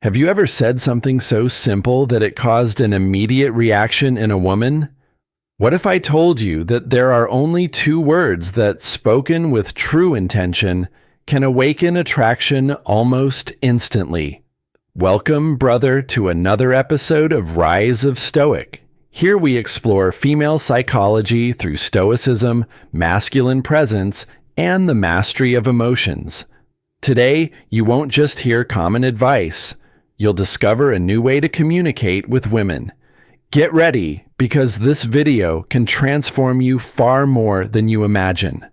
Have you ever said something so simple that it caused an immediate reaction in a woman? What if I told you that there are only two words that, spoken with true intention, can awaken attraction almost instantly? Welcome, brother, to another episode of Rise of Stoic. Here we explore female psychology through Stoicism, masculine presence, and the mastery of emotions. Today, you won't just hear common advice. You'll discover a new way to communicate with women. Get ready, because this video can transform you far more than you imagine.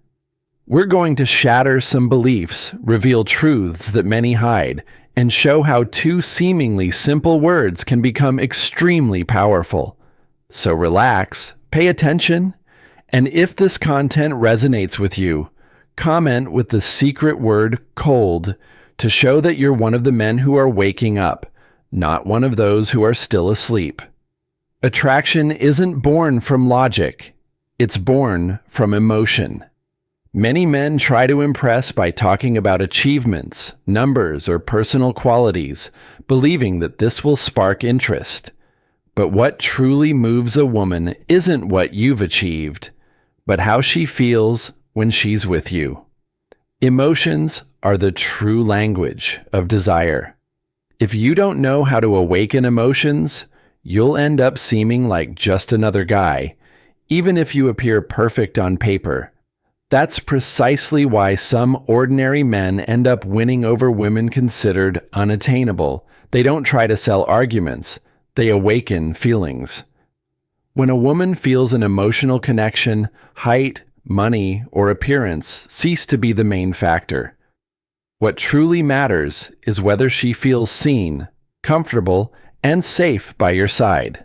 We're going to shatter some beliefs, reveal truths that many hide, and show how two seemingly simple words can become extremely powerful. So relax, pay attention, and if this content resonates with you, comment with the secret word cold to show that you're one of the men who are waking up, not one of those who are still asleep. Attraction isn't born from logic, it's born from emotion. Many men try to impress by talking about achievements, numbers, or personal qualities, believing that this will spark interest. But what truly moves a woman isn't what you've achieved, but how she feels when she's with you. Emotions are the true language of desire. If you don't know how to awaken emotions, you'll end up seeming like just another guy, even if you appear perfect on paper. That's precisely why some ordinary men end up winning over women considered unattainable. They don't try to sell arguments, they awaken feelings. When a woman feels an emotional connection, height, money, or appearance cease to be the main factor. What truly matters is whether she feels seen, comfortable, and safe by your side.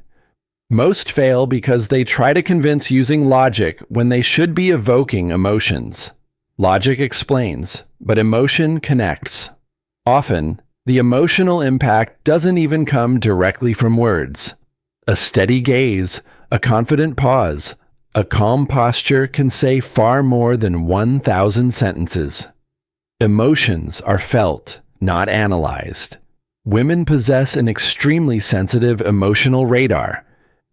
Most fail because they try to convince using logic when they should be evoking emotions. Logic explains, but emotion connects. Often, the emotional impact doesn't even come directly from words. A steady gaze, a confident pause, a calm posture can say far more than 1,000 sentences. Emotions are felt, not analyzed. Women possess an extremely sensitive emotional radar.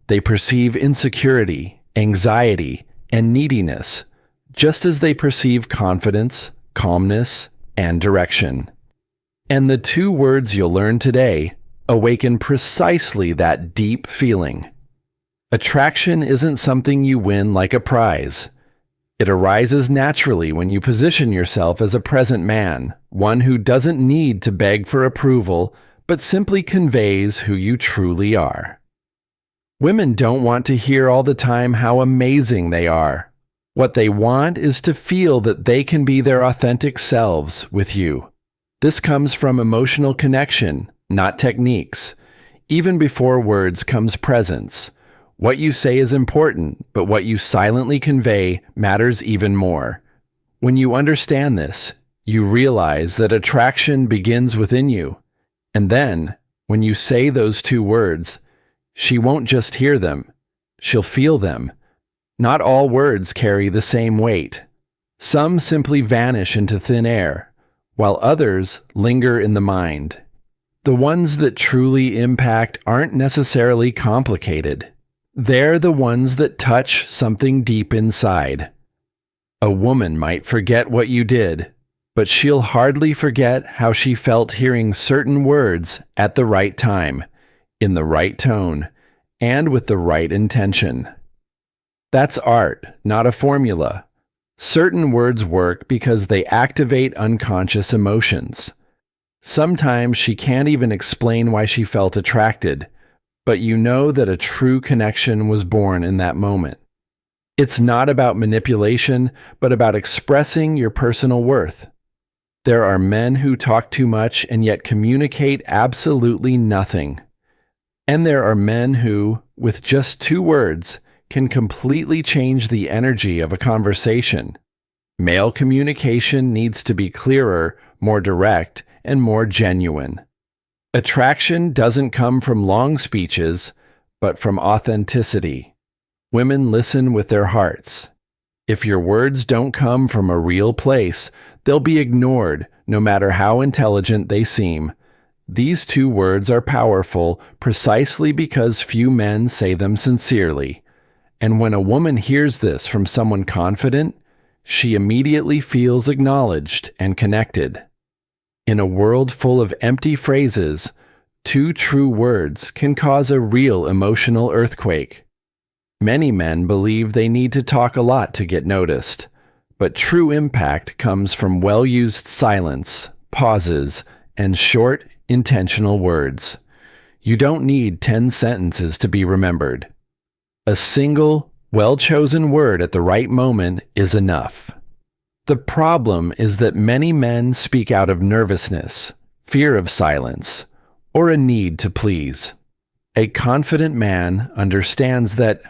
They perceive insecurity, anxiety, and neediness, just as they perceive confidence, calmness, and direction. And the two words you'll learn today awaken precisely that deep feeling. Attraction isn't something you win like a prize. It arises naturally when you position yourself as a present man, one who doesn't need to beg for approval, but simply conveys who you truly are. Women don't want to hear all the time how amazing they are. What they want is to feel that they can be their authentic selves with you. This comes from emotional connection, not techniques. Even before words comes presence. What you say is important, but what you silently convey matters even more. When you understand this, you realize that attraction begins within you. And then, when you say those two words, she won't just hear them, she'll feel them. Not all words carry the same weight. Some simply vanish into thin air, while others linger in the mind. The ones that truly impact aren't necessarily complicated. They're the ones that touch something deep inside. A woman might forget what you did, but she'll hardly forget how she felt hearing certain words at the right time, in the right tone, and with the right intention. That's art, not a formula. Certain words work because they activate unconscious emotions. Sometimes she can't even explain why she felt attracted, but you know that a true connection was born in that moment. It's not about manipulation, but about expressing your personal worth. There are men who talk too much and yet communicate absolutely nothing. And there are men who, with just two words, can completely change the energy of a conversation. Male communication needs to be clearer, more direct, and more genuine. Attraction doesn't come from long speeches, but from authenticity. Women listen with their hearts. If your words don't come from a real place, they'll be ignored, no matter how intelligent they seem. These two words are powerful precisely because few men say them sincerely. And when a woman hears this from someone confident, she immediately feels acknowledged and connected. In a world full of empty phrases, two true words can cause a real emotional earthquake. Many men believe they need to talk a lot to get noticed, but true impact comes from well-used silence, pauses, and short, intentional words. You don't need 10 sentences to be remembered. A single, well-chosen word at the right moment is enough. The problem is that many men speak out of nervousness, fear of silence, or a need to please. A confident man understands that